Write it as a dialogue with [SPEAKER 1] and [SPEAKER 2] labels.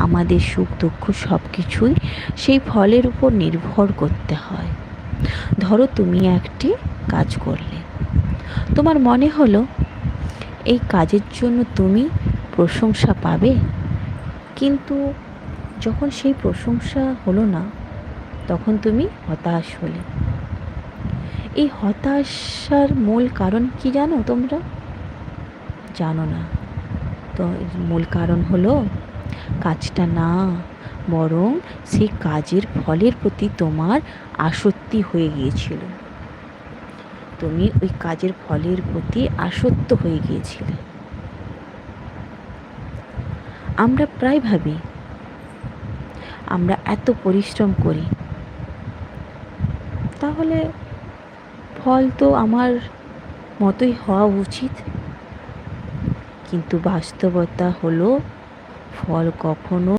[SPEAKER 1] আমাদের সুখ দুঃখ সব কিছুই সেই ফলের উপর নির্ভর করতে হয়। ধরো তুমি একটি কাজ করলে, তোমার মনে হলো এই কাজের জন্য তুমি প্রশংসা পাবে, কিন্তু যখন সেই প্রশংসা হলো না, তখন তুমি হতাশ হলে। এই হতাশার মূল কারণ কি জানো তোমরা? জানো না। তো মূল কারণ হলো কাজটা না, বরং সেই কাজের ফলের প্রতি তোমার আসক্তি হয়ে গিয়েছিল। তুমি ওই কাজের ফলের প্রতি আসক্ত হয়ে গিয়েছিলে। আমরা প্রায় ভাবি আমরা এত পরিশ্রম করি, তাহলে ফল তো আমার মতোই হওয়া উচিত। কিন্তু বাস্তবতা হলো ফল কখনো